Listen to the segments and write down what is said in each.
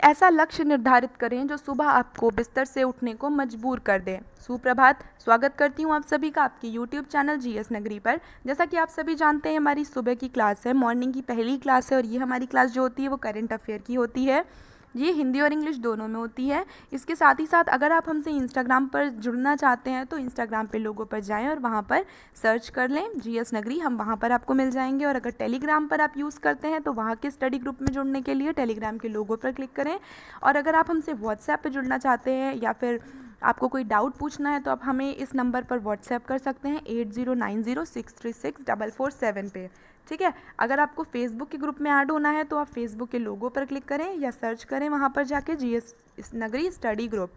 ऐसा लक्ष्य निर्धारित करें जो सुबह आपको बिस्तर से उठने को मजबूर कर दे। सुप्रभात, स्वागत करती हूँ आप सभी का आपके यूट्यूब चैनल जीएस नगरी पर। जैसा कि आप सभी जानते हैं, हमारी सुबह की क्लास है, मॉर्निंग की पहली क्लास है, और ये हमारी क्लास जो होती है वो करंट अफेयर की होती है। ये हिंदी और इंग्लिश दोनों में होती है। इसके साथ ही साथ अगर आप हमसे इंस्टाग्राम पर जुड़ना चाहते हैं तो इंस्टाग्राम पे लोगों पर जाएं और वहाँ पर सर्च कर लें जीएस नगरी, हम वहाँ पर आपको मिल जाएंगे। और अगर टेलीग्राम पर आप यूज़ करते हैं तो वहाँ के स्टडी ग्रुप में जुड़ने के लिए टेलीग्राम के लोगो पर क्लिक करें। और अगर आप हमसे व्हाट्सएप पर जुड़ना चाहते हैं या फिर आपको कोई डाउट पूछना है तो आप हमें इस नंबर पर व्हाट्सएप कर सकते हैं 8090636447 पे। ठीक है। अगर आपको फेसबुक के ग्रुप में ऐड होना है तो आप फेसबुक के लोगो पर क्लिक करें या सर्च करें वहाँ पर जाके जीएस नगरी स्टडी ग्रुप।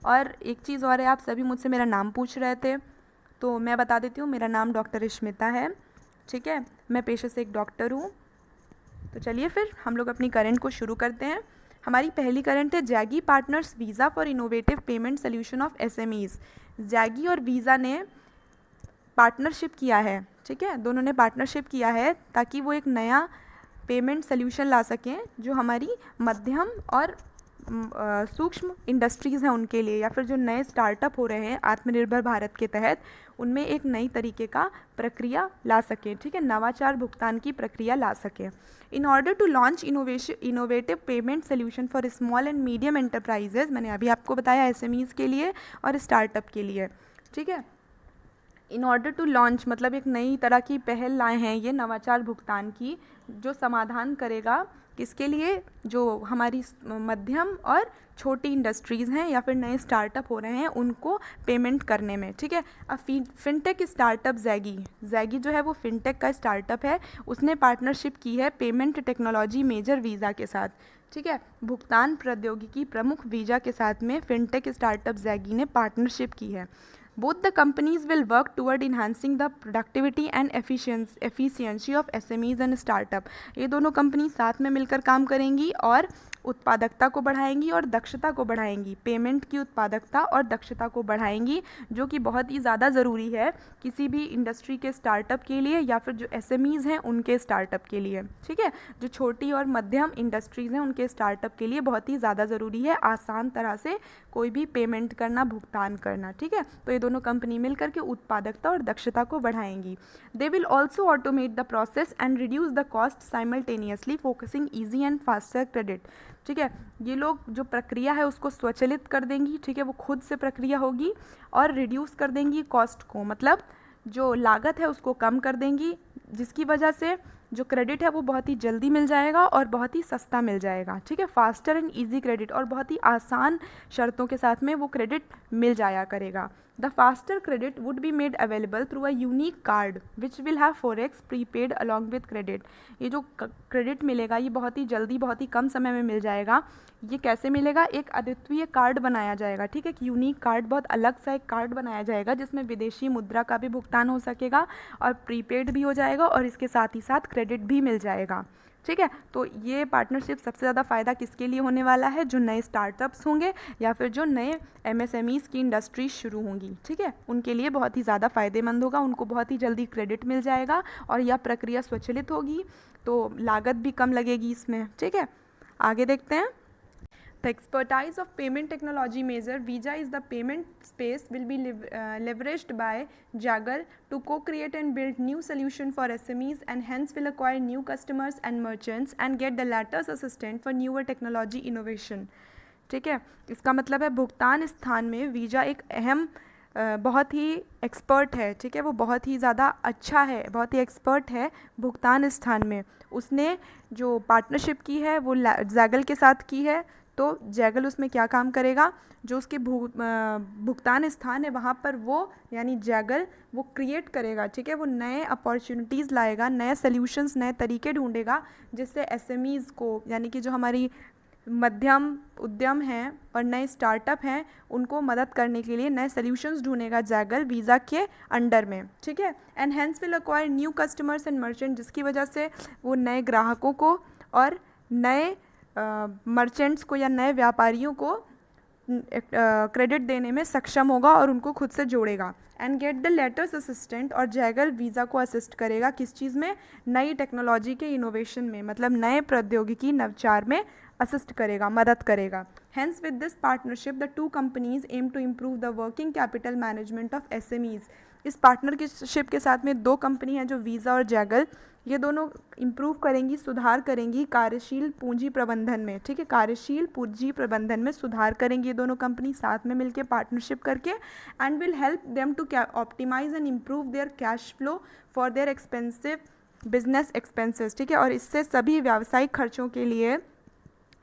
और एक चीज़ और है, आप सभी मुझसे मेरा नाम पूछ रहे थे तो मैं बता देती हूँ, मेरा नाम डॉक्टर स्मिता है। ठीक है, मैं पेशे से एक डॉक्टर हूँ। तो चलिए फिर हम लोग अपनी करंट को शुरू करते हैं। हमारी पहली करंट है Zaggle partners Visa for innovative payment solution of SMEs. Zaggle और वीज़ा ने पार्टनरशिप किया है। ठीक है, दोनों ने पार्टनरशिप किया है ताकि वो एक नया पेमेंट सोल्यूशन ला सकें जो हमारी मध्यम और सूक्ष्म इंडस्ट्रीज़ हैं उनके लिए, या फिर जो नए स्टार्टअप हो रहे हैं आत्मनिर्भर भारत के तहत, उनमें एक नई तरीके का प्रक्रिया ला सकें। ठीक है, नवाचार भुगतान की प्रक्रिया ला सकें। In order to launch innovative payment solution for small and medium enterprises, मैंने अभी आपको बताया एसएमईज़ के लिए और स्टार्टअप के लिए। ठीक है, इन ऑर्डर टू लॉन्च मतलब एक नई तरह की पहल लाए हैं ये नवाचार भुगतान की, जो समाधान करेगा किसके लिए, जो हमारी मध्यम और छोटी इंडस्ट्रीज़ हैं या फिर नए स्टार्टअप हो रहे हैं उनको पेमेंट करने में। ठीक है, अब फिनटेक स्टार्टअप जैगी जो है वो फिनटेक का स्टार्टअप है, उसने पार्टनरशिप की है पेमेंट टेक्नोलॉजी मेजर वीज़ा के साथ। ठीक है, भुगतान प्रौद्योगिकी प्रमुख वीज़ा के साथ में फिनटेक स्टार्टअप जैगी ने पार्टनरशिप की है। Both the companies will work toward enhancing the productivity and efficiency of SMEs and startup। ये दोनों कंपनी साथ में मिलकर काम करेंगी और उत्पादकता को बढ़ाएंगी और दक्षता को बढ़ाएंगी। पेमेंट की उत्पादकता और दक्षता को बढ़ाएंगी, जो कि बहुत ही ज़्यादा ज़रूरी है किसी भी इंडस्ट्री के स्टार्टअप के लिए या फिर जो एसएमईज़ हैं उनके स्टार्टअप के लिए। ठीक है, जो छोटी और मध्यम इंडस्ट्रीज़ हैं उनके स्टार्टअप के लिए बहुत ही ज़्यादा ज़रूरी है आसान तरह से कोई भी पेमेंट करना, भुगतान करना। ठीक है, तो ये दोनों कंपनी मिलकर के उत्पादकता और दक्षता को बढ़ाएंगी। They will also automate the process and reduce the cost simultaneously focusing easy and faster credit. ठीक है, ये लोग जो प्रक्रिया है उसको स्वचालित कर देंगी। ठीक है, वो खुद से प्रक्रिया होगी और रिड्यूस कर देंगी कॉस्ट को, मतलब जो लागत है उसको कम कर देंगी, जिसकी वजह से जो क्रेडिट है वो बहुत ही जल्दी मिल जाएगा और बहुत ही सस्ता मिल जाएगा। ठीक है, फास्टर एंड इजी क्रेडिट, और बहुत ही आसान शर्तों के साथ में वो क्रेडिट मिल जाया करेगा। The faster credit would be made available through a unique card which will have forex prepaid along with credit. ये जो क्रेडिट मिलेगा ये बहुत ही जल्दी, बहुत ही कम समय में मिल जाएगा। ये कैसे मिलेगा, एक अद्वितीय कार्ड बनाया जाएगा। ठीक है, एक यूनिक कार्ड, बहुत अलग सा एक कार्ड बनाया जाएगा जिसमें विदेशी मुद्रा का भी भुगतान हो सकेगा और प्रीपेड भी हो जाएगा और इसके साथ ही साथ क्रेडिट भी मिल जाएगा। ठीक है, तो ये पार्टनरशिप सबसे ज़्यादा फ़ायदा किसके लिए होने वाला है, जो नए स्टार्टअप्स होंगे या फिर जो नए एमएसएमईज़ की इंडस्ट्रीज शुरू होंगी। ठीक है, उनके लिए बहुत ही ज़्यादा फ़ायदेमंद होगा, उनको बहुत ही जल्दी क्रेडिट मिल जाएगा और यह प्रक्रिया स्वचालित होगी तो लागत भी कम लगेगी इसमें। ठीक है, आगे देखते हैं। The expertise of payment technology major Visa is the payment space will be leveraged by Jagger to co-create and build new solution for SMEs and hence will acquire new customers and merchants and get the latter's assistant for newer technology innovation। ठीक है, इसका मतलब है भुगतान स्थान में visa एक अहम बहुत ही एक्सपर्ट है। ठीक है, वो बहुत ही ज़्यादा अच्छा है, बहुत ही एक्सपर्ट है भुगतान स्थान में। उसने जो पार्टनरशिप की है वो जैगल के साथ की है, तो जैगल उसमें क्या काम करेगा, जो उसके भुगतान स्थान है वहाँ पर वो यानी जैगल वो क्रिएट करेगा। ठीक है, वो नए अपॉर्चुनिटीज़ लाएगा, नए सॉल्यूशंस, नए तरीके ढूंढेगा जिससे एसएमईज़ को यानी कि जो हमारी मध्यम उद्यम हैं और नए स्टार्टअप हैं उनको मदद करने के लिए नए सॉल्यूशंस ढूंढेगा जैगल वीज़ा के अंडर में। ठीक है, and hence will acquire new customers and merchant, जिसकी वजह से वो नए ग्राहकों को और नए मर्चेंट्स को या नए व्यापारियों को क्रेडिट देने में सक्षम होगा और उनको खुद से जोड़ेगा। And get the letters assistant, और जैगल वीज़ा को असिस्ट करेगा किस चीज़ में, नई टेक्नोलॉजी के इनोवेशन में, मतलब नए प्रौद्योगिकी नवचार में असिस्ट करेगा, मदद करेगा। Hence with this partnership the two companies aim to improve the working capital management of SMEs. इस पार्टनरशिप के साथ में दो कंपनी हैं जो वीज़ा और जैगल, ये दोनों इम्प्रूव करेंगी, सुधार करेंगी कार्यशील पूंजी प्रबंधन में, ठीक है, कार्यशील पूंजी प्रबंधन में सुधार करेंगी ये दोनों कंपनी साथ में मिलकर पार्टनरशिप करके। And will help them to optimise and improve their cash flow for their expensive business expenses, ठीक है, और इससे सभी व्यावसायिक खर्चों के लिए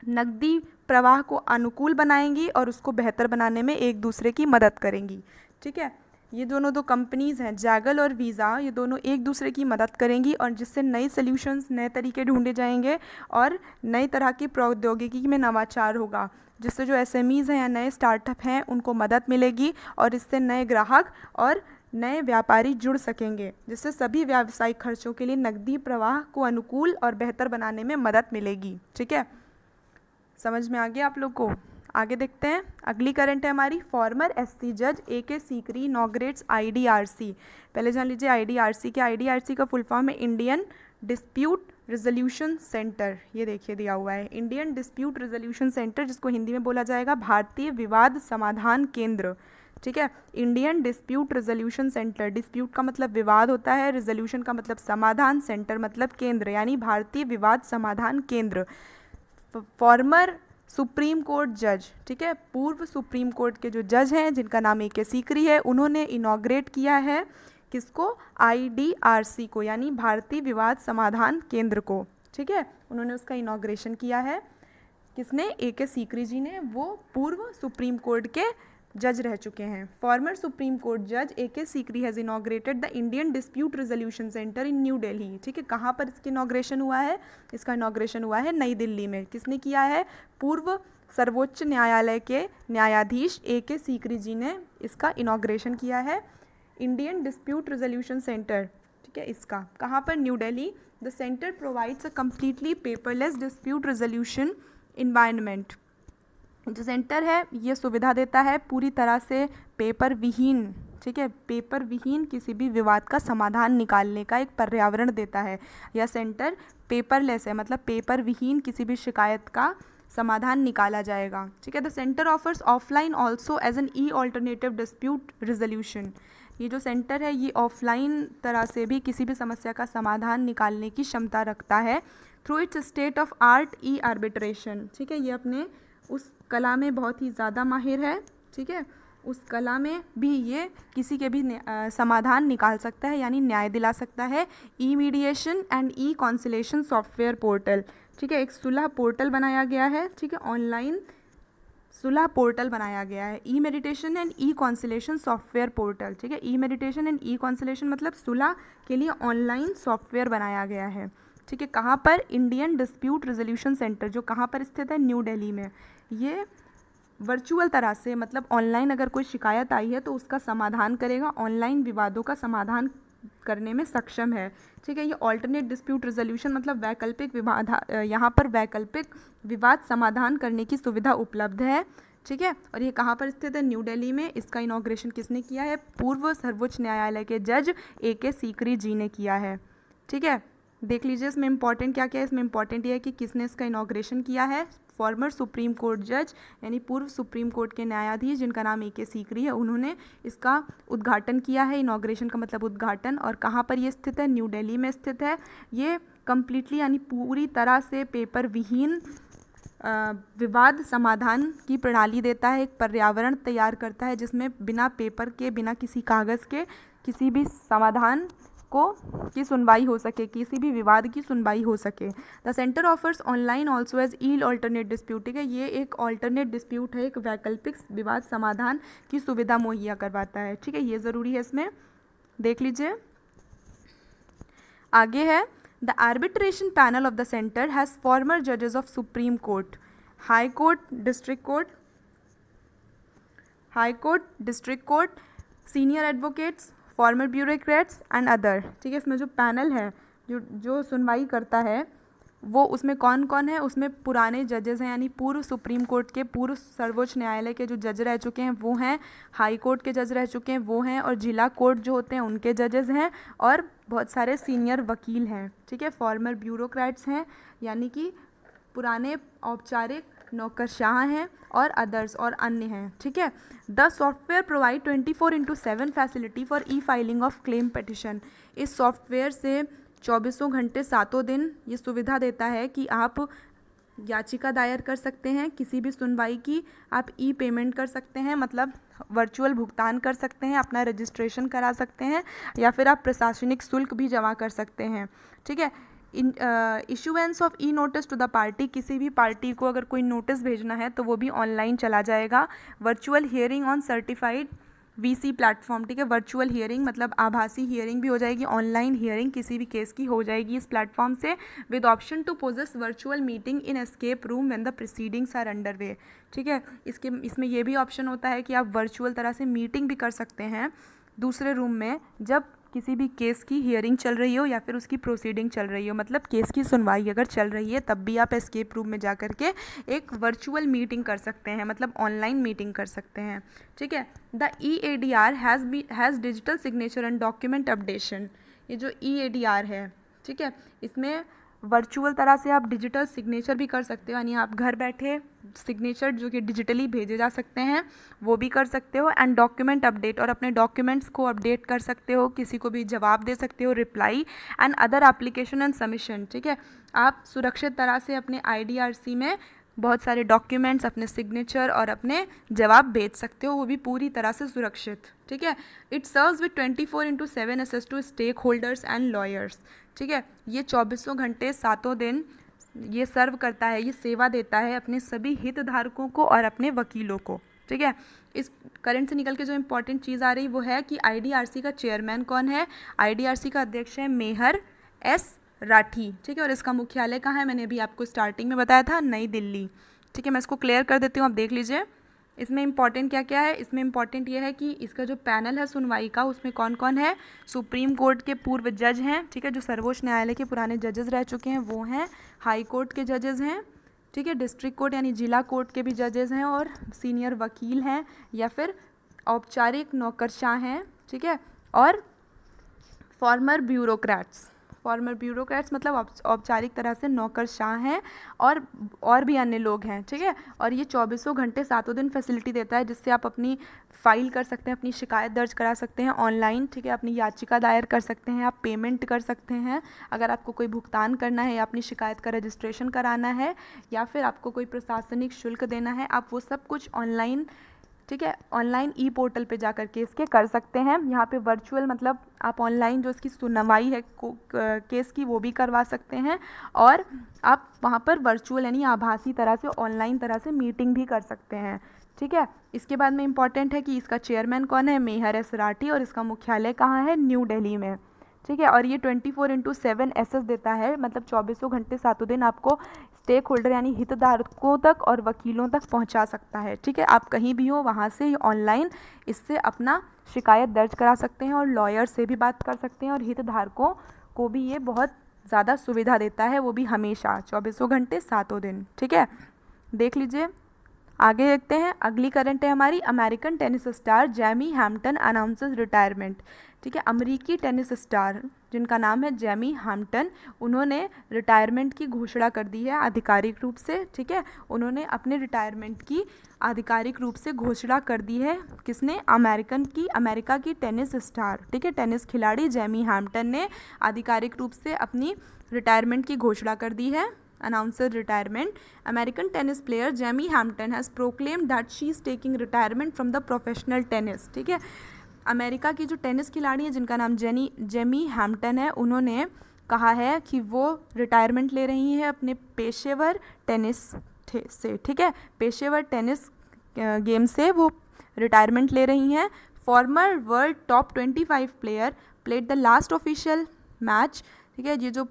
नकदी प्रवाह को अनुकूल बनाएंगी और उसको बेहतर बनाने में एक दूसरे की मदद करेंगी, ठीक है। ये दोनों दो कंपनीज़ हैं जैगल और वीज़ा, ये दोनों एक दूसरे की मदद करेंगी और जिससे नई सॉल्यूशंस, नए तरीके ढूंढे जाएंगे और नई तरह की प्रौद्योगिकी में नवाचार होगा, जिससे जो एसएमईज़ हैं या नए स्टार्टअप हैं उनको मदद मिलेगी और इससे नए ग्राहक और नए व्यापारी जुड़ सकेंगे, जिससे सभी व्यावसायिक खर्चों के लिए नकदी प्रवाह को अनुकूल और बेहतर बनाने में मदद मिलेगी, ठीक है। समझ में आ गया आप लोग को? आगे देखते हैं, अगली करंट है हमारी, फॉर्मर एससी जज ए.के. सीकरी इनॉग्रेट्स आईडीआरसी। पहले जान लीजिए आईडीआरसी क्या, आईडीआरसी का फुल फॉर्म है इंडियन डिस्प्यूट रिजोल्यूशन सेंटर। ये देखिए दिया हुआ है इंडियन डिस्प्यूट रिजोल्यूशन सेंटर, जिसको हिंदी में बोला जाएगा भारतीय विवाद समाधान केंद्र, ठीक है। Indian dispute resolution centre, dispute का मतलब विवाद होता है, रिजोल्यूशन का मतलब समाधान, सेंटर मतलब केंद्र, यानी भारतीय विवाद समाधान केंद्र। फॉर्मर सुप्रीम कोर्ट जज, ठीक है, पूर्व सुप्रीम कोर्ट के जो जज हैं जिनका नाम ए.के. सीकरी है, उन्होंने इनॉग्रेट किया है किसको, आईडीआरसी को, यानी भारतीय विवाद समाधान केंद्र को, ठीक है, उन्होंने उसका इनॉग्रेशन किया है। किसने, ए.के. सीकरी जी ने, वो पूर्व सुप्रीम कोर्ट के जज रह चुके हैं। फॉर्मर सुप्रीम कोर्ट जज A K. Sikri has inaugurated the Indian dispute resolution centre in new Delhi, ठीक है। कहाँ पर इसका इनॉग्रेशन हुआ है, इसका इनॉग्रेशन हुआ है नई दिल्ली में। किसने किया है, पूर्व सर्वोच्च न्यायालय के न्यायाधीश ए.के. सीकरी जी ने इसका इनॉग्रेशन किया है, इंडियन डिस्प्यूट रिजोल्यूशन सेंटर, ठीक है, इसका कहाँ पर, new Delhi. The centre provides a completely paperless dispute resolution environment. जो सेंटर है ये सुविधा देता है पूरी तरह से पेपर विहीन, ठीक है, पेपर विहीन किसी भी विवाद का समाधान निकालने का एक पर्यावरण देता है। यह सेंटर पेपरलेस है, मतलब पेपर विहीन किसी भी शिकायत का समाधान निकाला जाएगा, ठीक है। The centre offers offline also as an e alternative dispute resolution. ये जो सेंटर है ये ऑफलाइन तरह से भी किसी भी समस्या का समाधान निकालने की क्षमता रखता है through it's state of art E arbitration, ठीक है। ये अपने उस कला में बहुत ही ज़्यादा माहिर है, ठीक है, उस कला में भी ये किसी के भी समाधान निकाल सकता है, यानी न्याय दिला सकता है। E mediation and e conciliation software portal, ठीक है, एक सुलह पोर्टल बनाया गया है, ठीक है, ऑनलाइन सुलह पोर्टल बनाया गया है। E meditation and e conciliation software portal, ठीक है, e meditation and e conciliation मतलब सुलह के लिए ऑनलाइन सॉफ्टवेयर बनाया गया है, ठीक है। कहाँ पर, इंडियन डिस्प्यूट रिजोल्यूशन सेंटर, जो कहाँ पर स्थित है, न्यू दिल्ली में। ये वर्चुअल तरह से, मतलब ऑनलाइन अगर कोई शिकायत आई है तो उसका समाधान करेगा, ऑनलाइन विवादों का समाधान करने में सक्षम है, ठीक है। ये ऑल्टरनेट डिस्प्यूट रिजोल्यूशन मतलब वैकल्पिक विवाद, यहाँ पर वैकल्पिक विवाद समाधान करने की सुविधा उपलब्ध है, ठीक है। और ये कहाँ पर स्थित है, न्यू दिल्ली में। इसका इनॉग्रेशन किसने किया है, पूर्व सर्वोच्च न्यायालय के जज ए.के. सीकरी जी ने किया है, ठीक है। देख लीजिए इसमें इंपॉर्टेंट क्या क्या है, इसमें इंपॉर्टेंट ये है कि किसने इसका इनॉग्रेशन किया है, फॉर्मर सुप्रीम कोर्ट जज, यानी पूर्व सुप्रीम कोर्ट के न्यायाधीश जिनका नाम ए.के. सीकरी है, उन्होंने इसका उद्घाटन किया है। इनॉग्रेशन का मतलब उद्घाटन। और कहाँ पर ये स्थित है, न्यू दिल्ली में स्थित है। ये कम्प्लीटली यानी पूरी तरह से पेपर विहीन विवाद समाधान की प्रणाली देता है, एक पर्यावरण तैयार करता है जिसमें बिना पेपर के, बिना किसी कागज़ के किसी भी समाधान की सुनवाई हो सके, किसी भी विवाद की सुनवाई हो सके। The centre offers online also as e alternate dispute, ठीक है, ये एक ऑल्टरनेट डिस्प्यूट है, एक वैकल्पिक विवाद समाधान की सुविधा मुहैया करवाता है, ठीक है, ये ज़रूरी है इसमें, देख लीजिए। आगे है, the arbitration panel of the centre has former जजेस of supreme court, high court, district court, high court, district court, senior advocates, former bureaucrats and other, ठीक है। इसमें जो पैनल है, जो सुनवाई करता है, वो उसमें कौन कौन है, उसमें पुराने जजेस हैं, यानी पूर्व सुप्रीम कोर्ट के, पूर्व सर्वोच्च न्यायालय के जो जज रह चुके हैं वो हैं, हाई कोर्ट के जज रह चुके हैं वो हैं, और जिला कोर्ट जो होते हैं उनके जजेस हैं, और बहुत सारे सीनियर वकील हैं, ठीक है। फॉर्मर ब्यूरोक्रेट्स हैं, यानी कि पुराने औपचारिक नौकरशाह हैं, और अदर्स और अन्य हैं, ठीक है। The software provide 24/7 facility for E filing of claim petition. इस सॉफ्टवेयर से 24 घंटे 7 दिन ये सुविधा देता है कि आप याचिका दायर कर सकते हैं, किसी भी सुनवाई की आप ई पेमेंट कर सकते हैं, मतलब वर्चुअल भुगतान कर सकते हैं, अपना रजिस्ट्रेशन करा सकते हैं, या फिर आप प्रशासनिक शुल्क भी जमा कर सकते हैं, ठीक है। Issuance of e notice to the party, किसी भी पार्टी को अगर कोई नोटिस भेजना है तो वो भी ऑनलाइन चला जाएगा। Virtual hearing on certified VC platform, ठीक है। वर्चुअल हियरिंग मतलब आभासी हियरिंग भी हो जाएगी, ऑनलाइन हियरिंग किसी भी केस की हो जाएगी इस प्लेटफॉर्म से, with option to poses virtual meeting in escape room when the proceedings are under way, ठीक है। इसमें ये भी ऑप्शन होता है कि आप वर्चुअल तरह से मीटिंग भी कर सकते हैं दूसरे रूम में, जब किसी भी केस की हियरिंग चल रही हो या फिर उसकी प्रोसीडिंग चल रही हो, मतलब केस की सुनवाई अगर चल रही है तब भी आप एस्केप रूम में जा कर के एक वर्चुअल मीटिंग कर सकते हैं, मतलब ऑनलाइन मीटिंग कर सकते हैं, ठीक है। The EADR has digital signature and document updation. ये जो EADR है, ठीक है, इसमें वर्चुअल तरह से आप डिजिटल सिग्नेचर भी कर सकते हो, यानी आप घर बैठे सिग्नेचर जो कि डिजिटली भेजे जा सकते हैं वो भी कर सकते हो, एंड डॉक्यूमेंट अपडेट, और अपने डॉक्यूमेंट्स को अपडेट कर सकते हो, किसी को भी जवाब दे सकते हो, reply and other application and submission, ठीक है। आप सुरक्षित तरह से अपने IDRC में बहुत सारे डॉक्यूमेंट्स, अपने सिग्नेचर और अपने जवाब भेज सकते हो, वो भी पूरी तरह से सुरक्षित, ठीक है। It serves with 24/7 access to stakeholders and lawyers, ठीक है। ये 24 घंटे 7 दिन ये सर्व करता है, ये सेवा देता है अपने सभी हितधारकों को और अपने वकीलों को, ठीक है। इस करंट से निकल के जो इम्पोर्टेंट चीज़ आ रही वो है कि IDRC का चेयरमैन कौन है। IDRC का अध्यक्ष है मेहर S राठी, ठीक है, और इसका मुख्यालय कहाँ है, मैंने अभी आपको स्टार्टिंग में बताया था, नई दिल्ली, ठीक है। मैं इसको क्लियर कर देती हूँ, आप देख लीजिए इसमें इंपॉर्टेंट क्या क्या है। इसमें इंपॉर्टेंट ये है कि इसका जो पैनल है सुनवाई का उसमें कौन कौन है, सुप्रीम कोर्ट के पूर्व जज हैं, ठीक है, जो सर्वोच्च न्यायालय के पुराने जजेस रह चुके हैं वो हैं, हाई कोर्ट के जजेस हैं, ठीक है, डिस्ट्रिक्ट कोर्ट यानी जिला कोर्ट के भी जजेस हैं, और सीनियर वकील हैं या फिर औपचारिक नौकरशाह हैं, ठीक है, और फॉर्मर ब्यूरोक्रेट्स मतलब औपचारिक तरह से नौकरशाह हैं, और भी अन्य लोग हैं, ठीक है। और ये 24 घंटे 7 दिन फैसिलिटी देता है, जिससे आप अपनी फाइल कर सकते हैं, अपनी शिकायत दर्ज करा सकते हैं ऑनलाइन, ठीक है, अपनी याचिका दायर कर सकते हैं, आप पेमेंट कर सकते हैं अगर आपको कोई भुगतान करना है या अपनी शिकायत का रजिस्ट्रेशन कराना है या फिर आपको कोई प्रशासनिक शुल्क देना है, आप वो सब कुछ ऑनलाइन, ठीक है, ऑनलाइन ई पोर्टल पे जा कर के इसके कर सकते हैं। यहाँ पे वर्चुअल मतलब आप ऑनलाइन जो इसकी सुनवाई है केस की वो भी करवा सकते हैं, और आप वहाँ पर वर्चुअल यानी आभासी तरह से ऑनलाइन तरह से मीटिंग भी कर सकते हैं, ठीक है। इसके बाद में इम्पॉर्टेंट है कि इसका चेयरमैन कौन है, मेहर S राठी, और इसका मुख्यालय कहाँ है, न्यू दिल्ली में, ठीक है। और ये 24/7 एक्सेस देता है, मतलब 24 घंटे 7 दिन आपको स्टेक होल्डर यानी हितधारकों तक और वकीलों तक पहुंचा सकता है, ठीक है। आप कहीं भी हो वहां से ऑनलाइन इससे अपना शिकायत दर्ज करा सकते हैं, और लॉयर से भी बात कर सकते हैं, और हितधारकों को भी ये बहुत ज़्यादा सुविधा देता है, वो भी हमेशा 24 घंटे 7 दिन, ठीक है। देख लीजिए आगे देखते हैं। अगली करंट है हमारी, American tennis star Jamie Hampton announces retirement, ठीक है। अमेरिकी टेनिस स्टार जिनका नाम है जेमी हैम्पटन, उन्होंने रिटायरमेंट की घोषणा कर दी है आधिकारिक रूप से, ठीक है। उन्होंने अपने रिटायरमेंट की आधिकारिक रूप से घोषणा कर दी है, किसने, अमेरिका की टेनिस स्टार, ठीक है, टेनिस खिलाड़ी जेमी हैम्पटन ने आधिकारिक रूप से अपनी रिटायरमेंट की घोषणा कर दी है। Announced retirement. American tennis player Jamie Hampton has proclaimed that she is taking retirement from the professional tennis, ठीक है। अमेरिका की जो टेनिस खिलाड़ी है जिनका नाम जेमी हैम्पटन है, उन्होंने कहा है कि वो रिटायरमेंट ले रही हैं अपने पेशेवर टेनिस से, ठीक है, पेशेवर टेनिस गेम से वो रिटायरमेंट ले रही हैं। Farmer world top 25 player played the last official match, ठीक है, ये जो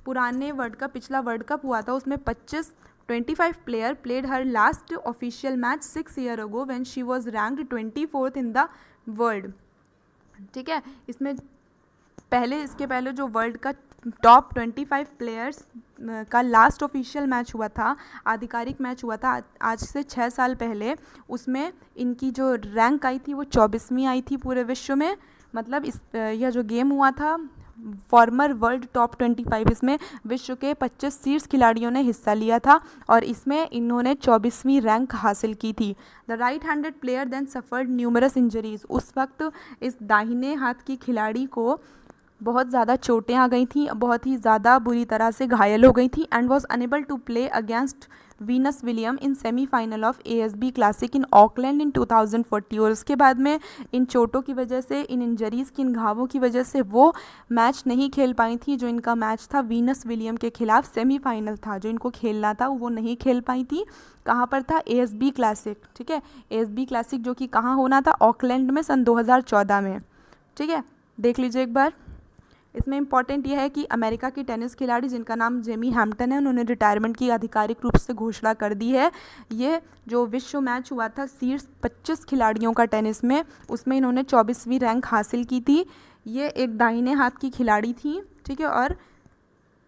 पुराने पिछला वर्ल्ड कप हुआ था उसमें 25 player played her last official match 6 year ago when she was ranked 24th in the world, ठीक है। इसके पहले जो वर्ल्ड का टॉप 25 प्लेयर्स का लास्ट ऑफिशियल मैच हुआ था, आधिकारिक मैच हुआ था आज से 6 साल पहले। उसमें इनकी जो रैंक आई थी वो 24वीं आई थी पूरे विश्व में। मतलब यह जो गेम हुआ था फॉर्मर वर्ल्ड टॉप 25, इसमें विश्व के 25 शीर्ष खिलाड़ियों ने हिस्सा लिया था और इसमें इन्होंने 24वीं रैंक हासिल की थी। The right handed player then suffered numerous injuries. उस वक्त इस दाहिने हाथ की खिलाड़ी को बहुत ज़्यादा चोटें आ गई थी, बहुत ही ज़्यादा बुरी तरह से घायल हो गई थी and was unable to play against Venus William in semifinal of ASB classic in Auckland in 2040। और उसके बाद में इन चोटों की वजह से, इन इंजरीज़ की, इन घावों की वजह से वो मैच नहीं खेल पाई थी। जो इनका मैच था वीनस विलियम के खिलाफ, सेमीफाइनल था जो इनको खेलना था, वो नहीं खेल पाई थी। कहाँ पर था? ASB क्लासिक, ठीक है। ASB क्लासिक जो कि कहाँ होना था? ऑकलैंड में सन 2014 में, ठीक है। देख लीजिए एक बार। इसमें इंपॉर्टेंट यह है कि अमेरिका की टेनिस खिलाड़ी जिनका नाम जेमी हैम्पटन है, उन्होंने रिटायरमेंट की आधिकारिक रूप से घोषणा कर दी है। ये जो विश्व मैच हुआ था शीर्ष 25 खिलाड़ियों का टेनिस में, उसमें इन्होंने 24वीं रैंक हासिल की थी। ये एक दाहिने हाथ की खिलाड़ी थी, ठीक है। और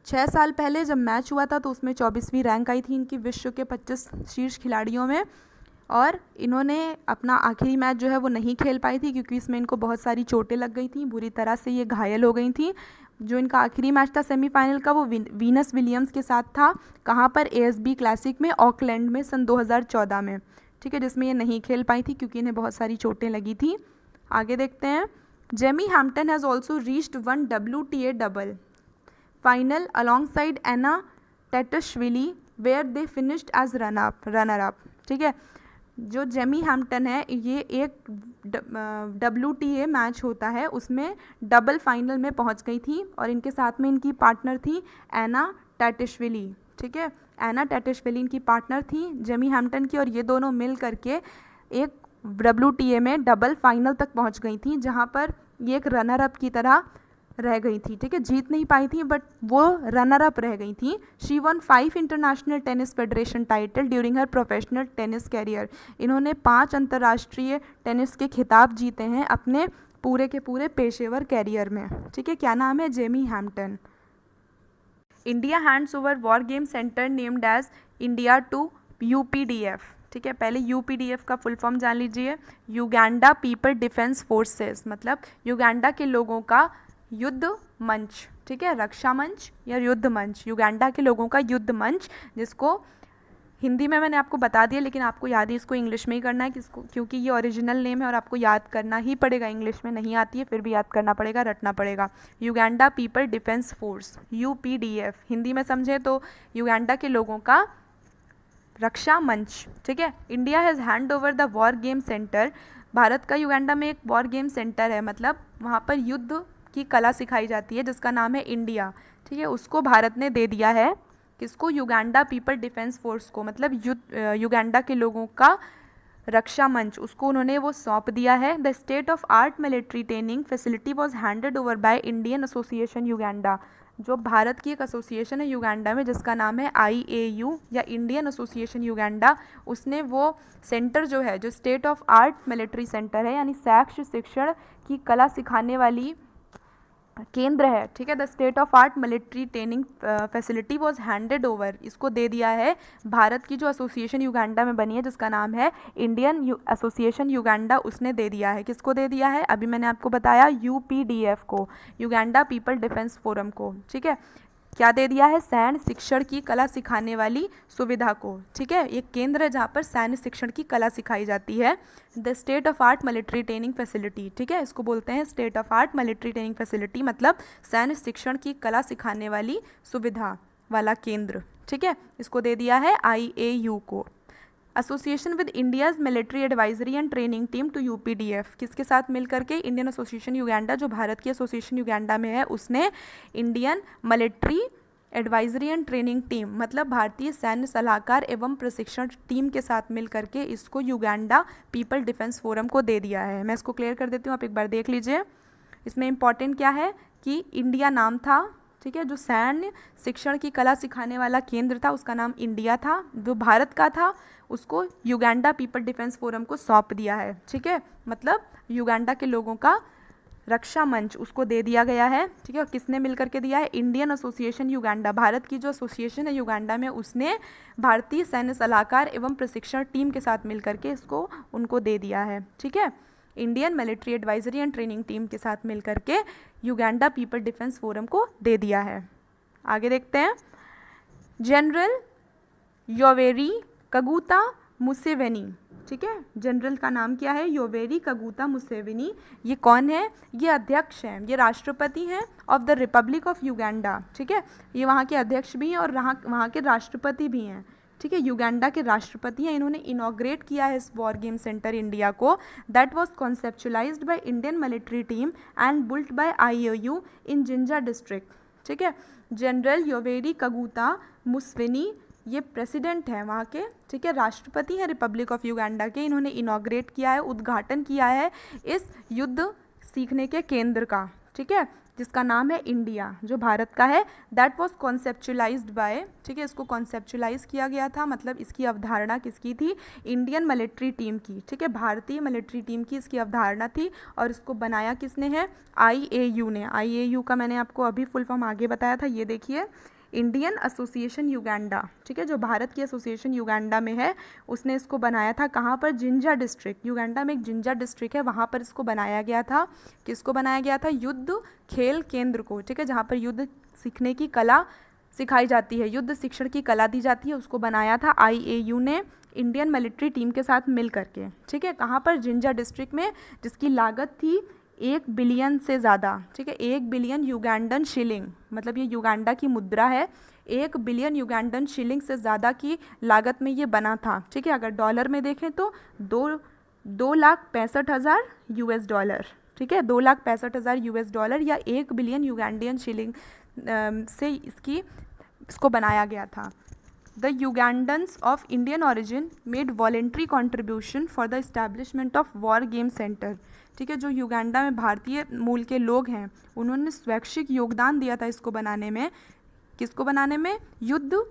6 साल पहले जब मैच हुआ था तो उसमें 24वीं रैंक आई थी इनकी विश्व के 25 शीर्ष खिलाड़ियों में। और इन्होंने अपना आखिरी मैच जो है वो नहीं खेल पाई थी क्योंकि इसमें इनको बहुत सारी चोटें लग गई थी, बुरी तरह से ये घायल हो गई थी। जो इनका आखिरी मैच था सेमीफाइनल का वो वीनस विलियम्स के साथ था। कहाँ पर? ASB क्लासिक में ऑकलैंड में सन 2014 में, ठीक है, जिसमें ये नहीं खेल पाई थी क्योंकि इन्हें बहुत सारी चोटें लगी थी। आगे देखते हैं। Jamie Hampton has also reached 1 WTA double final alongside Anna Tatishvili where they finished as runner up, ठीक है। जो जेमी हैम्पटन है ये एक WTA मैच होता है उसमें डबल फाइनल में पहुंच गई थी और इनके साथ में इनकी पार्टनर थी एना टेटशविली, ठीक है। एना टेटशविली इनकी पार्टनर थी जेमी हैम्पटन की और ये दोनों मिल करके एक WTA में डबल फाइनल तक पहुंच गई थी जहां पर ये एक रनर अप की तरह रह गई थी, ठीक है। जीत नहीं पाई थी बट वो रनर अप रह गई थी। She won 5 international tennis federation title during her professional tennis career. इन्होंने 5 अंतर्राष्ट्रीय टेनिस के खिताब जीते हैं अपने पूरे के पूरे पेशेवर कैरियर में, ठीक है। क्या नाम है? Jamie Hampton. India hands over war game centre named as India to UPDF, ठीक है। पहले UPDF का फुल फॉर्म जान लीजिए। युगांडा पीपल डिफेंस फोर्सेस, मतलब युगांडा के लोगों का युद्ध मंच, ठीक है। रक्षा मंच या युद्ध मंच, युगांडा के लोगों का युद्ध मंच, जिसको हिंदी में मैंने आपको बता दिया लेकिन आपको याद ही इसको इंग्लिश में ही करना है किसको, क्योंकि ये ओरिजिनल नेम है और आपको याद करना ही पड़ेगा। इंग्लिश में नहीं आती है फिर भी याद करना पड़ेगा, रटना पड़ेगा। Uganda people defence force UPDF, Hindi में समझे तो युगांडा के लोगों का रक्षा मंच, ठीक है। India has hand over the war game centre. Bharat का युगांडा में एक वॉर गेम सेंटर है, मतलब वहाँ पर युद्ध की कला सिखाई जाती है जिसका नाम है इंडिया, ठीक है। उसको भारत ने दे दिया है, किसको? युगांडा पीपल डिफेंस फोर्स को, मतलब युगांडा के लोगों का रक्षा मंच, उसको उन्होंने वो सौंप दिया है। The state of art military training facility was handed over by Indian association Uganda. जो भारत की एक एसोसिएशन है युगांडा में जिसका नाम है IAU या इंडियन एसोसिएशन युगांडा, उसने वो सेंटर जो है, जो state of art military centre है यानी साक्ष्य शिक्षण की कला सिखाने वाली केंद्र है, ठीक है। The state of art military training facility was handed over, इसको दे दिया है भारत की जो एसोसिएशन युगांडा में बनी है जिसका नाम है इंडियन एसोसिएशन युगांडा, उसने दे दिया है। किसको दे दिया है? अभी मैंने आपको बताया UPDF को, युगांडा पीपल डिफेंस फोरम को, ठीक है। क्या दे दिया है? सैन्य शिक्षण की कला सिखाने वाली सुविधा को, ठीक है। एक केंद्र है जहाँ पर सैन्य शिक्षण की कला सिखाई जाती है। The state of art military training facility, ठीक है, इसको बोलते हैं state of art military training facility, मतलब सैन्य शिक्षण की कला सिखाने वाली सुविधा वाला केंद्र, ठीक है। इसको दे दिया है IAU को। Association with India's military advisory and training team to UPDF, किसके साथ मिल करके? इंडियन एसोसिएशन युगांडा, जो भारत की एसोसिएशन युगांडा में है, उसने Indian military advisory and training team, मतलब भारतीय सैन्य सलाहकार एवं प्रशिक्षण टीम के साथ मिल करके इसको युगांडा पीपल डिफेंस फोरम को दे दिया है। मैं इसको क्लियर कर देती हूँ, आप एक बार देख लीजिए। इसमें इंपॉर्टेंट क्या है कि इंडिया नाम था, ठीक है। जो सैन्य शिक्षण की कला सिखाने वाला केंद्र था उसका नाम इंडिया था, जो भारत का था उसको युगांडा पीपल डिफेंस फोरम को सौंप दिया है, ठीक है। मतलब युगांडा के लोगों का रक्षा मंच उसको दे दिया गया है, ठीक है। और किसने मिल करके दिया है? इंडियन एसोसिएशन युगांडा, भारत की जो एसोसिएशन है युगांडा में, उसने भारतीय सैन्य सलाहकार एवं प्रशिक्षण टीम के साथ मिल करके इसको उनको दे दिया है, ठीक है। Indian military advisory and training team के साथ मिल करके युगांडा पीपल डिफेंस फोरम को दे दिया है। आगे देखते हैं। जनरल योवेरी कगुता मुसेवेनी, ठीक है। जनरल का नाम क्या है? Yoweri Kaguta Museveni. ये कौन है? ये अध्यक्ष हैं, ये राष्ट्रपति हैं of the republic of Uganda, ठीक है। ये वहाँ के अध्यक्ष भी हैं और वहाँ के राष्ट्रपति भी हैं, ठीक है। युगांडा के राष्ट्रपति हैं। इन्होंने इनॉग्रेट किया है इस वॉर गेम सेंटर इंडिया को। That was conceptualised by Indian military team and built by IAU in Jinja district, ठीक है। जनरल योवेरी कगुता मुसेवेनी ये प्रेसिडेंट हैं वहाँ के, ठीक है, राष्ट्रपति हैं रिपब्लिक ऑफ युगांडा के। इन्होंने इनॉग्रेट किया है, उद्घाटन किया है इस युद्ध सीखने के केंद्र का, ठीक है, जिसका नाम है इंडिया, जो भारत का है। दैट वाज कॉन्सेप्चुलाइज्ड बाय, ठीक है, इसको कॉन्सेप्चुलाइज किया गया था, मतलब इसकी अवधारणा किसकी थी? इंडियन मिलिट्री टीम की, ठीक है, भारतीय मिलिट्री टीम की इसकी अवधारणा थी। और इसको बनाया किसने है? IAU ने। IAU का मैंने आपको अभी फुल फॉर्म आगे बताया था, ये देखिए, इंडियन एसोसिएशन युगांडा, ठीक है, जो भारत की एसोसिएशन युगांडा में है, उसने इसको बनाया था। कहाँ पर? जिंजा डिस्ट्रिक्ट, युगांडा में एक जिंजा डिस्ट्रिक्ट है, वहाँ पर इसको बनाया गया था। किसको बनाया गया था? युद्ध खेल केंद्र को, ठीक है, जहाँ पर युद्ध सीखने की कला सिखाई जाती है, युद्ध शिक्षण की कला दी जाती है, उसको बनाया था IAU ने इंडियन मिलिट्री टीम के साथ मिल करके, ठीक है। कहाँ पर? जिंजा डिस्ट्रिक्ट में, जिसकी लागत थी 1 बिलियन से ज़्यादा, ठीक है, 1 बिलियन युगांडन शिलिंग, मतलब ये युगांडा की मुद्रा है। 1 बिलियन युगांडन शिलिंग से ज़्यादा की लागत में ये बना था, ठीक है। अगर डॉलर में देखें तो 2,65,000 $, ठीक है, 2,65,000 $, या 1 बिलियन युगांडियन शिलिंग से इसको बनाया गया था। The Ugandans of Indian origin made voluntary contribution for the establishment of war game center, ठीक है, जो युगांडा में भारतीय मूल के लोग हैं, उन्होंने स्वैच्छिक योगदान दिया था इसको बनाने में। किसको बनाने में? युद्ध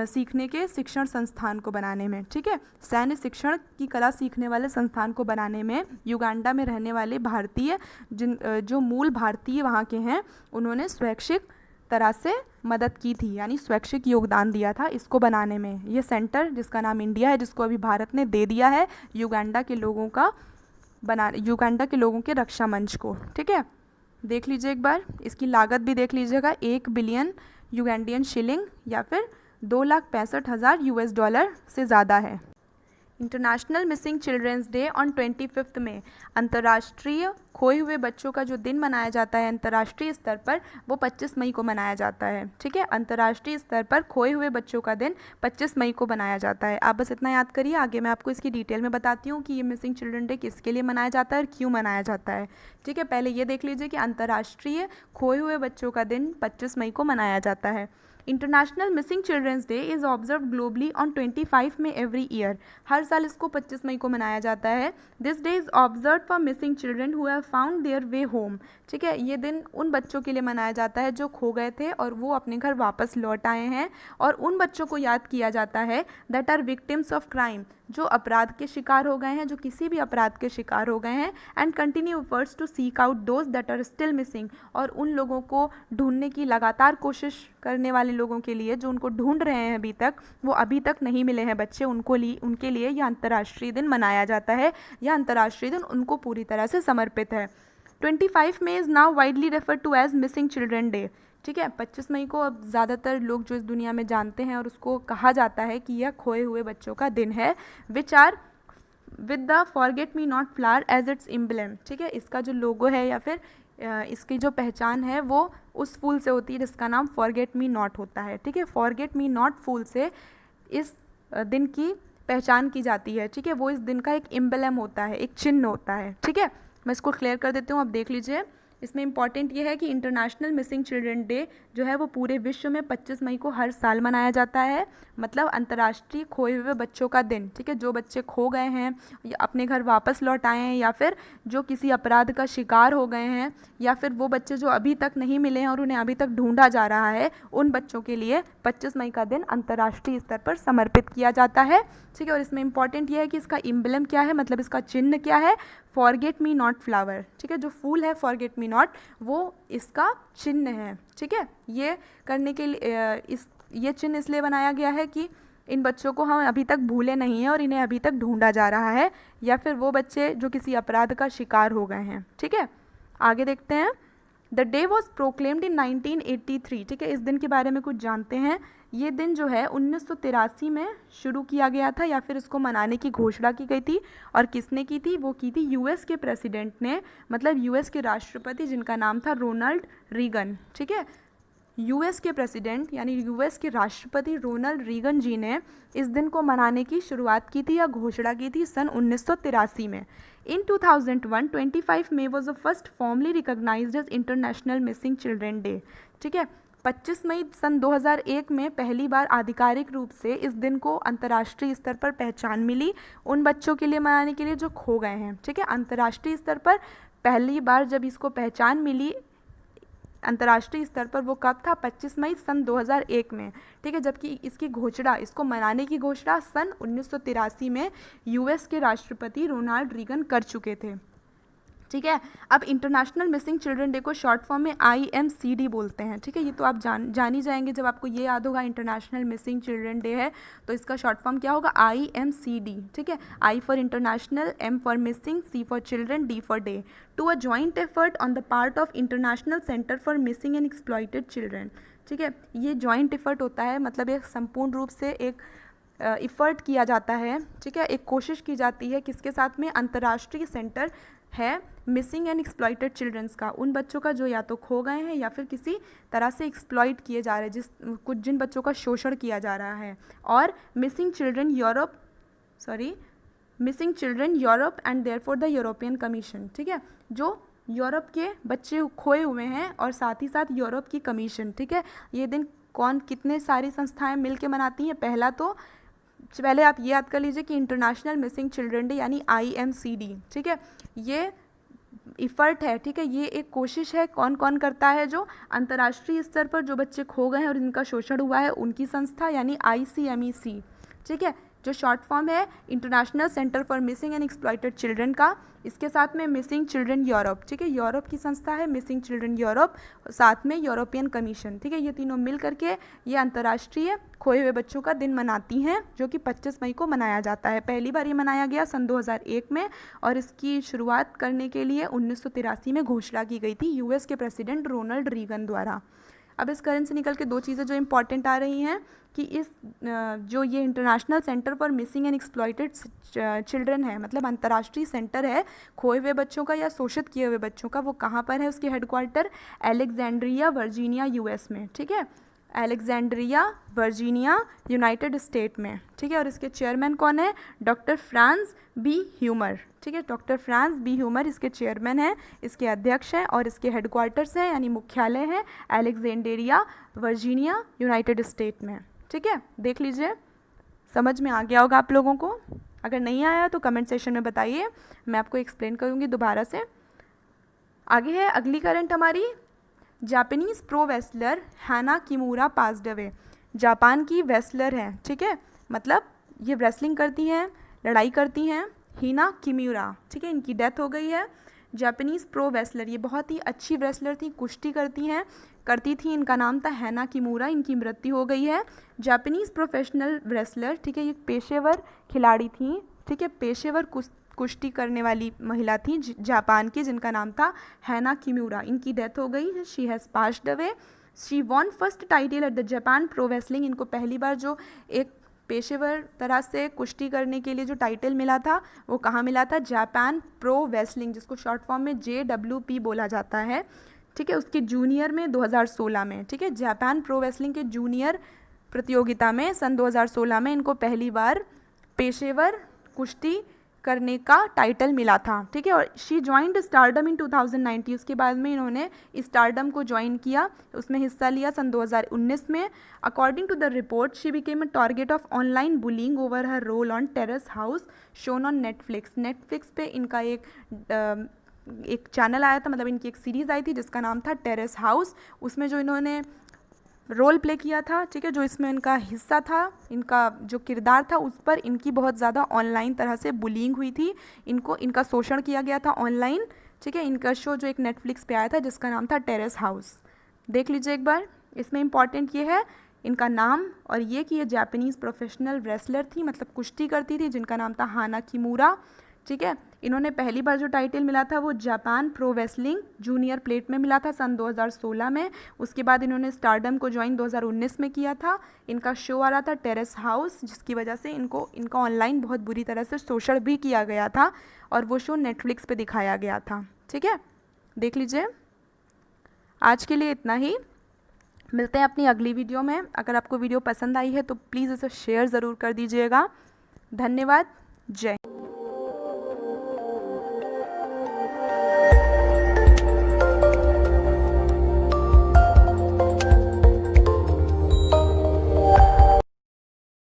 सीखने के शिक्षण संस्थान को बनाने में, ठीक है, सैन्य शिक्षण की कला सीखने वाले संस्थान को बनाने में युगांडा में रहने वाले भारतीय जो मूल भारतीय वहाँ के हैं, उन्होंने स्वैच्छिक तरह से मदद की थी, यानी स्वैच्छिक योगदान दिया था इसको बनाने में। ये सेंटर जिसका नाम इंडिया है, जिसको अभी भारत ने दे दिया है युगांडा के लोगों के रक्षा मंच को, ठीक है। देख लीजिए एक बार, इसकी लागत भी देख लीजिएगा, 1 बिलियन युगांडियन शिलिंग या फिर 2,65,000 $, से ज़्यादा है। International missing children's day on 25 May, अंतर्राष्ट्रीय खोए हुए बच्चों का जो दिन मनाया जाता है अंतर्राष्ट्रीय स्तर पर, वो 25 मई को मनाया जाता है, ठीक है। अंतर्राष्ट्रीय स्तर पर खोए हुए बच्चों का दिन 25 मई को मनाया जाता है। आप बस इतना याद करिए, आगे मैं आपको इसकी डिटेल में बताती हूँ कि ये मिसिंग चिल्ड्रन डे किसके लिए मनाया जाता है और क्यों मनाया जाता है, ठीक है। पहले ये देख लीजिए कि अंतर्राष्ट्रीय खोए हुए बच्चों का दिन 25 मई को मनाया जाता है। International missing children's day is observe globally on 25 May every year, हर साल इसको 25 मई को मनाया जाता है। This day is observe for missing children who have found their way home, ठीक है, ये दिन उन बच्चों के लिए मनाया जाता है जो खो गए थे और वो अपने घर वापस लौट आए हैं। और उन बच्चों को याद किया जाता है that are victims of crime, जो अपराध के शिकार हो गए हैं, जो किसी भी अपराध के शिकार हो गए हैं। And continue efforts to seek out those that are still missing, और उन लोगों को ढूंढने की लगातार कोशिश करने वाले लोगों के लिए जो उनको ढूंढ रहे हैं अभी तक, वो अभी तक नहीं मिले हैं बच्चे, उनके लिए यह अंतर्राष्ट्रीय दिन मनाया जाता है। यह अंतर्राष्ट्रीय दिन उनको पूरी तरह से समर्पित है। 25 May is now widely referred to as missing children day, ठीक है। 25 मई को अब ज़्यादातर लोग जो इस दुनिया में जानते हैं और उसको कहा जाता है कि यह खोए हुए बच्चों का दिन है। Which are with the forget me not flower as its emblem, ठीक है, इसका जो लोगो है या फिर इसकी जो पहचान है वो उस फूल से होती है जिसका नाम फॉरगेट मी नॉट होता है, ठीक है। फॉरगेट मी नॉट फूल से इस दिन की पहचान की जाती है, ठीक है। वो इस दिन का एक एम्ब्लेम होता है, एक चिन्ह होता है, ठीक है। मैं इसको क्लियर कर देती हूँ, अब देख लीजिए। इसमें इम्पॉर्टेंट ये है कि इंटरनेशनल मिसिंग चिल्ड्रन डे जो है वो पूरे विश्व में 25 मई को हर साल मनाया जाता है, मतलब अंतर्राष्ट्रीय खोए हुए बच्चों का दिन। ठीक है, जो बच्चे खो गए हैं या अपने घर वापस लौट आए हैं, या फिर जो किसी अपराध का शिकार हो गए हैं, या फिर वो बच्चे जो अभी तक नहीं मिले हैं और उन्हें अभी तक ढूंढा जा रहा है, उन बच्चों के लिए 25 मई का दिन अंतर्राष्ट्रीय स्तर पर समर्पित किया जाता है। ठीक है, और इसमें इंपॉर्टेंट ये है कि इसका इम्बलम क्या है, मतलब इसका चिन्ह क्या है, फॉरगेट मी नॉट फ्लावर। ठीक है, जो फूल है फॉरगेट मी नॉट वो इसका चिन्ह है। ठीक है, ये करने के लिए ये चिन्ह इसलिए बनाया गया है कि इन बच्चों को हम अभी तक भूले नहीं हैं और इन्हें अभी तक ढूंढा जा रहा है, या फिर वो बच्चे जो किसी अपराध का शिकार हो गए हैं। ठीक है, आगे देखते हैं। द डे वॉज प्रोक्लेम्ड इन 1983। ठीक है, इस दिन के बारे में कुछ जानते हैं। ये दिन जो है 1983 में शुरू किया गया था, या फिर इसको मनाने की घोषणा की गई थी। और किसने की थी? वो की थी यूएस के प्रेसिडेंट ने, मतलब यूएस के राष्ट्रपति जिनका नाम था रोनाल्ड रीगन। ठीक है, यूएस के प्रेसिडेंट यानी यूएस के राष्ट्रपति रोनाल्ड रीगन जी ने इस दिन को मनाने की शुरुआत की थी या घोषणा की थी सन 1983 में। In 2001 25 May was the first formally recognised as international missing children day. ठीक है, 25 मई सन 2001 में पहली बार आधिकारिक रूप से इस दिन को अंतर्राष्ट्रीय स्तर पर पहचान मिली उन बच्चों के लिए मनाने के लिए जो खो गए हैं। ठीक है, अंतर्राष्ट्रीय स्तर पर पहली बार जब इसको पहचान मिली अंतर्राष्ट्रीय स्तर पर, वो कब था? 25 मई सन 2001 में। ठीक है, जबकि इसकी घोषणा, इसको मनाने की घोषणा सन 1983 में यूएस के राष्ट्रपति रोनाल्ड रीगन कर चुके थे। ठीक है, अब इंटरनेशनल मिसिंग चिल्ड्रन डे को शॉर्ट फॉर्म में IMCD बोलते हैं। ठीक है, ये तो आप जान ही जाएंगे, जब आपको ये याद होगा इंटरनेशनल मिसिंग चिल्ड्रन डे है तो इसका शॉर्ट फॉर्म क्या होगा? IMCD। ठीक है, I for international, M for missing, C for children, D for day, to a joint effort on the part of international centre for missing and exploited children. ठीक है, ये जॉइंट एफर्ट होता है, मतलब एक संपूर्ण रूप से एक इफ़र्ट किया जाता है। ठीक है, एक कोशिश की जाती है किसके साथ में? अंतर्राष्ट्रीय सेंटर है मिसिंग एंड एक्सप्लॉइटेड चिल्ड्रंस का, उन बच्चों का जो या तो खो गए हैं या फिर किसी तरह से एक्सप्लॉइट किए जा रहे हैं, जिन बच्चों का शोषण किया जा रहा है। और missing children Europe and therefore the European commission. ठीक है, जो यूरोप के बच्चे खोए हुए हैं और साथ ही साथ यूरोप की कमीशन। ठीक है, ये दिन कितने सारी संस्थाएं मिलकर मनाती हैं? पहले आप ये याद कर लीजिए कि इंटरनेशनल मिसिंग चिल्ड्रन डे यानी IMCD। ठीक है, ये इफ़र्ट है। ठीक है, ये एक कोशिश है। कौन कौन करता है? जो अंतर्राष्ट्रीय स्तर पर जो बच्चे खो गए हैं और जिनका शोषण हुआ है उनकी संस्था यानी ICMEC। ठीक है, जो शॉर्ट फॉर्म है international centre for missing and exploited children का, इसके साथ में मिसिंग चिल्ड्रन यूरोप। ठीक है, यूरोप की संस्था है मिसिंग चिल्ड्रन यूरोप, साथ में यूरोपियन कमीशन। ठीक है, ये तीनों मिल करके ये अंतर्राष्ट्रीय खोए हुए बच्चों का दिन मनाती हैं, जो कि 25 मई को मनाया जाता है। पहली बार ये मनाया गया सन 2001 में और इसकी शुरुआत करने के लिए 1983 में घोषणा की गई थी यूएस के प्रेसिडेंट रोनाल्ड रीगन द्वारा। अब इस करंट से निकल के दो चीज़ें जो इंपॉर्टेंट आ रही हैं कि इस जो ये international centre for missing and exploited children है, मतलब अंतर्राष्ट्रीय सेंटर है खोए हुए बच्चों का या शोषित किए हुए बच्चों का, वो कहाँ पर है? उसके हेडक्वार्टर अलेक्जेंड्रिया वर्जीनिया US में। ठीक है, अलेक्जेंड्रिया वर्जीनिया यूनाइटेड स्टेट में। ठीक है, और इसके चेयरमैन कौन है? Doctor Franz B Humer. ठीक है, डॉक्टर फ्रांस बी ह्यूमर इसके चेयरमैन हैं, इसके अध्यक्ष हैं, और इसके हेडक्वार्टर्स हैं यानी मुख्यालय है अलेक्जेंड्रिया वर्जीनिया यूनाइटेड स्टेट में। ठीक है, देख लीजिए, समझ में आ गया होगा आप लोगों को। अगर नहीं आया तो कमेंट सेशन में बताइए, मैं आपको एक्सप्लेन करूँगी दोबारा से। आगे है अगली करंट हमारी, जापानीज़ प्रो रेसलर हाना किमुरा पास्ड अवे। जापान की रेसलर हैं। ठीक है, मतलब ये रेसलिंग करती हैं, लड़ाई करती हैं, हाना किमुरा। ठीक है, इनकी डेथ हो गई है। जापानीज़ प्रो रेसलर, ये बहुत ही अच्छी रेसलर थी, कुश्ती करती थी। इनका नाम था हाना किमुरा, इनकी मृत्यु हो गई है। जापानीज़ प्रोफेशनल रेसलर, ठीक है, ये पेशेवर खिलाड़ी थी। ठीक है, पेशेवर कुश्ती करने वाली महिला थी जापान की, जिनका नाम था हाना किमुरा। इनकी डेथ हो गई। She has passed away. She von first title at the Japan pro wrestling. इनको पहली बार जो एक पेशेवर तरह से कुश्ती करने के लिए जो टाइटल मिला था वो कहाँ मिला था? जापान प्रो रेसलिंग, जिसको शॉर्ट फॉर्म में JWP बोला जाता है। ठीक है, उसके जूनियर में 2016 में। ठीक है, जापान प्रो रेसलिंग के जूनियर प्रतियोगिता में सन 2016 में इनको पहली बार पेशेवर कुश्ती करने का टाइटल मिला था, ठीक है। और शी ज्वाइंड स्टारडम इन 2019, उसके बाद में इन्होंने स्टारडम को ज्वाइन किया, उसमें हिस्सा लिया सन 2019 में। According to the report she became a target of online bullying over her role on Terrace House shown on Netflix. Netflix पे इनका एक चैनल आया था, मतलब इनकी एक सीरीज़ आई थी जिसका नाम था टेरेस हाउस। उसमें जो इन्होंने रोल प्ले किया था, ठीक है, जो इसमें इनका हिस्सा था, इनका जो किरदार था, उस पर इनकी बहुत ज़्यादा ऑनलाइन तरह से बुलिंग हुई थी, इनका शोषण किया गया था ऑनलाइन, ठीक है। इनका शो जो एक नेटफ्लिक्स पे आया था जिसका नाम था टेरेस हाउस, देख लीजिए एक बार। इसमें इंपॉर्टेंट ये है इनका नाम और ये कि ये जापानीज़ प्रोफेशनल रेसलर थी, मतलब कुश्ती करती थी, जिनका नाम था हाना किमूरा, ठीक है। इन्होंने पहली बार जो टाइटल मिला था वो Japan pro wrestling junior plate में मिला था सन 2016 में। उसके बाद इन्होंने स्टारडम को ज्वाइन 2019 में किया था। इनका शो आ रहा था टेरेस हाउस, जिसकी वजह से इनका ऑनलाइन बहुत बुरी तरह से शोषण भी किया गया था और वो शो नेटफ्लिक्स पे दिखाया गया था, ठीक है, देख लीजिए। आज के लिए इतना ही, मिलते हैं अपनी अगली वीडियो में। अगर आपको वीडियो पसंद आई है तो प्लीज़ इसे शेयर ज़रूर कर दीजिएगा। धन्यवाद, जय।